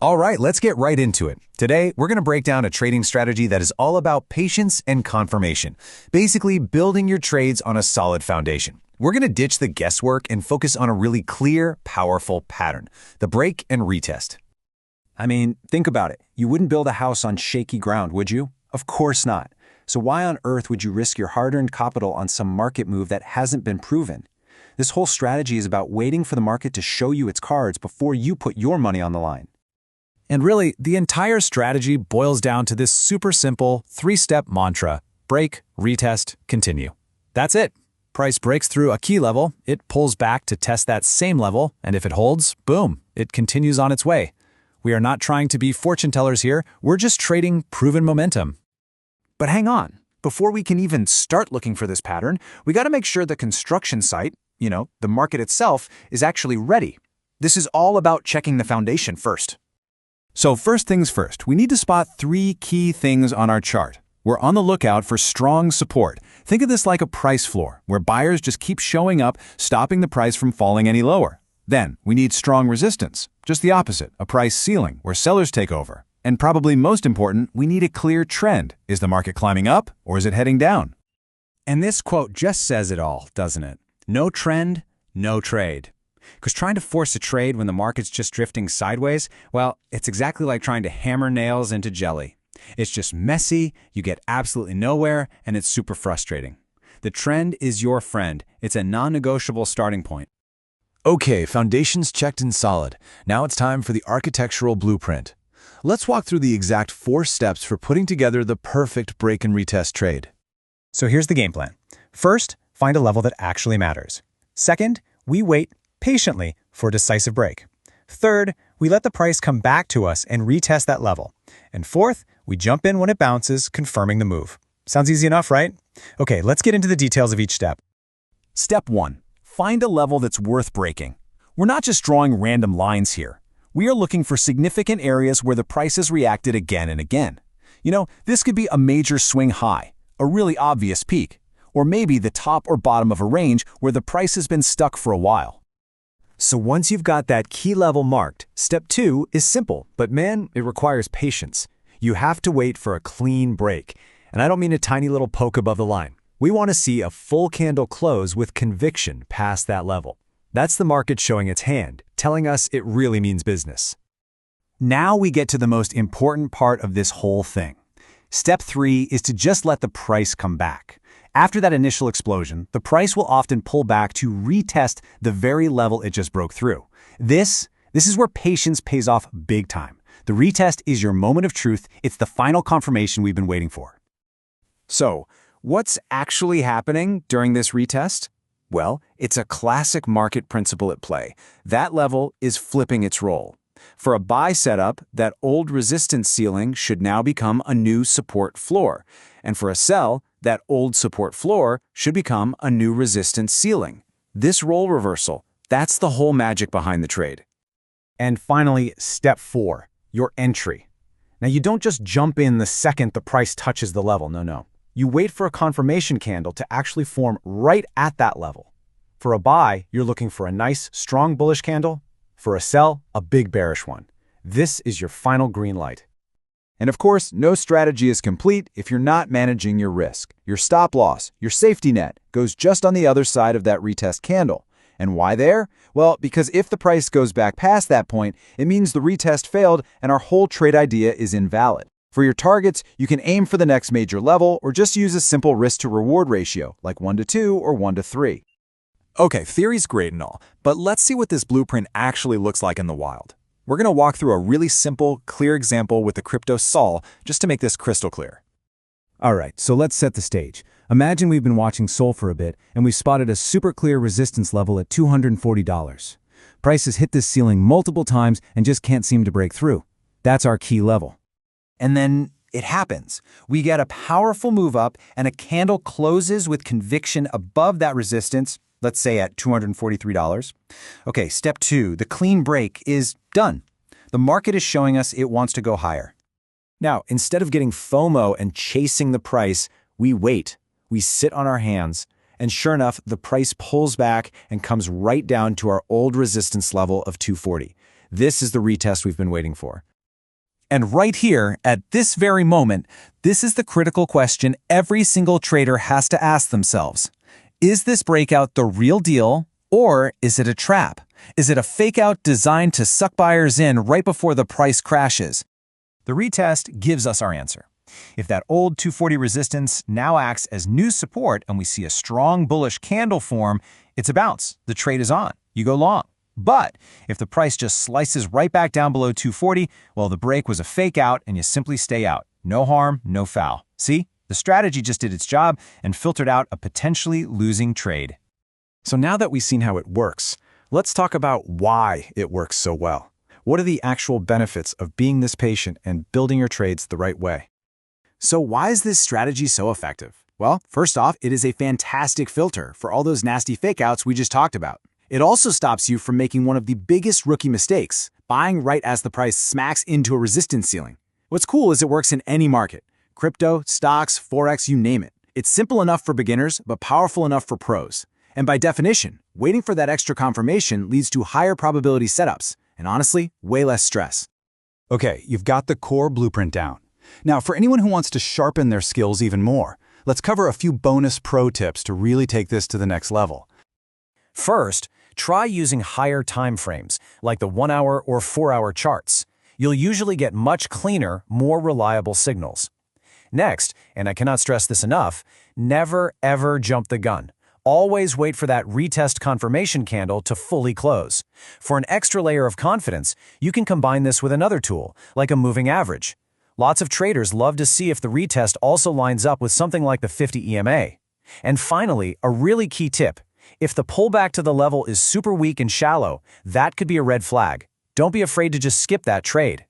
All right, let's get right into it. Today, we're going to break down a trading strategy that is all about patience and confirmation, basically building your trades on a solid foundation. We're going to ditch the guesswork and focus on a really clear, powerful pattern, the break and retest. I mean, think about it. You wouldn't build a house on shaky ground, would you? Of course not. So why on earth would you risk your hard-earned capital on some market move that hasn't been proven? This whole strategy is about waiting for the market to show you its cards before you put your money on the line. And really, the entire strategy boils down to this super simple three-step mantra: break, retest, continue. That's it. Price breaks through a key level, it pulls back to test that same level, and if it holds, boom, it continues on its way. We are not trying to be fortune tellers here, we're just trading proven momentum. But hang on. Before we can even start looking for this pattern, we got to make sure the construction site, the market itself, is actually ready. This is all about checking the foundation first. So first things first, we need to spot three key things on our chart. We're on the lookout for strong support. Think of this like a price floor, where buyers just keep showing up, stopping the price from falling any lower. Then, we need strong resistance, just the opposite, a price ceiling, where sellers take over. And probably most important, we need a clear trend. Is the market climbing up, or is it heading down? And this quote just says it all, doesn't it? No trend, no trade. Because trying to force a trade when the market's just drifting sideways, well, it's exactly like trying to hammer nails into jelly. It's just messy, you get absolutely nowhere, and it's super frustrating. The trend is your friend. It's a non-negotiable starting point. Okay, foundation's checked and solid. Now it's time for the architectural blueprint. Let's walk through the exact 4 steps for putting together the perfect break and retest trade. So here's the game plan. First, find a level that actually matters. Second, we wait patiently for a decisive break. Third, we let the price come back to us and retest that level. And fourth, we jump in when it bounces, confirming the move. Sounds easy enough, right? Okay, let's get into the details of each step. Step 1. Find a level that's worth breaking. We're not just drawing random lines here. We are looking for significant areas where the price has reacted again and again. This could be a major swing high, a really obvious peak, or maybe the top or bottom of a range where the price has been stuck for a while. So once you've got that key level marked, step 2 is simple, but man, it requires patience. You have to wait for a clean break. And I don't mean a tiny little poke above the line. We want to see a full candle close with conviction past that level. That's the market showing its hand, telling us it really means business. Now we get to the most important part of this whole thing. Step 3 is to just let the price come back. After that initial explosion, the price will often pull back to retest the very level it just broke through. This is where patience pays off big time. The retest is your moment of truth. It's the final confirmation we've been waiting for. So, what's actually happening during this retest? Well, it's a classic market principle at play. That level is flipping its role. For a buy setup, that old resistance ceiling should now become a new support floor. And for a sell, that old support floor should become a new resistance ceiling. This role reversal, that's the whole magic behind the trade. And finally, step 4, your entry. Now you don't just jump in the second the price touches the level, no. You wait for a confirmation candle to actually form right at that level. For a buy, you're looking for a nice, strong bullish candle. For a sell, a big bearish one. This is your final green light. And of course, no strategy is complete if you're not managing your risk. Your stop loss, your safety net, goes just on the other side of that retest candle. And why there? Well, because if the price goes back past that point, it means the retest failed and our whole trade idea is invalid. For your targets, you can aim for the next major level or just use a simple risk-to-reward ratio, like 1:2 or 1:3. Okay, theory's great and all, but let's see what this blueprint actually looks like in the wild. We're going to walk through a really simple, clear example with the crypto Sol just to make this crystal clear. All right, so let's set the stage. Imagine we've been watching Sol for a bit and we spotted a super clear resistance level at $240. Price has hit this ceiling multiple times and just can't seem to break through. That's our key level. And then it happens. We get a powerful move up and a candle closes with conviction above that resistance, let's say at $243. Okay, step 2, the clean break is done. The market is showing us it wants to go higher. Now, instead of getting FOMO and chasing the price, we wait. We sit on our hands. And sure enough, the price pulls back and comes right down to our old resistance level of 240. This is the retest we've been waiting for. And right here, at this very moment, this is the critical question every single trader has to ask themselves. Is this breakout the real deal, or is it a trap? Is it a fake out designed to suck buyers in right before the price crashes? The retest gives us our answer. If that old 240 resistance now acts as new support and we see a strong bullish candle form, it's a bounce. The trade is on. You go long. But if the price just slices right back down below 240, well, the break was a fake out and you simply stay out. No harm, no foul. See? The strategy just did its job and filtered out a potentially losing trade. So now that we've seen how it works, let's talk about why it works so well. What are the actual benefits of being this patient and building your trades the right way? So why is this strategy so effective? Well, first off, it is a fantastic filter for all those nasty fake outs we just talked about. It also stops you from making one of the biggest rookie mistakes, buying right as the price smacks into a resistance ceiling. What's cool is it works in any market. Crypto, stocks, Forex, you name it. It's simple enough for beginners, but powerful enough for pros. And by definition, waiting for that extra confirmation leads to higher probability setups, and honestly, way less stress. Okay, you've got the core blueprint down. Now, for anyone who wants to sharpen their skills even more, let's cover a few bonus pro tips to really take this to the next level. First, try using higher time frames, like the 1 hour or 4 hour charts. You'll usually get much cleaner, more reliable signals. Next, and I cannot stress this enough, never ever jump the gun. Always wait for that retest confirmation candle to fully close. For an extra layer of confidence, you can combine this with another tool, like a moving average. Lots of traders love to see if the retest also lines up with something like the 50 EMA. And finally, a really key tip. If the pullback to the level is super weak and shallow, that could be a red flag. Don't be afraid to just skip that trade.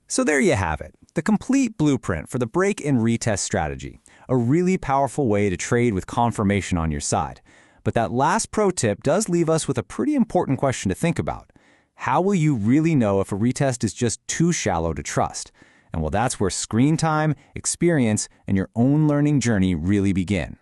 So there you have it, the complete blueprint for the break and retest strategy. A really powerful way to trade with confirmation on your side. But that last pro tip does leave us with a pretty important question to think about. How will you really know if a retest is just too shallow to trust? And well, that's where screen time, experience, and your own learning journey really begin.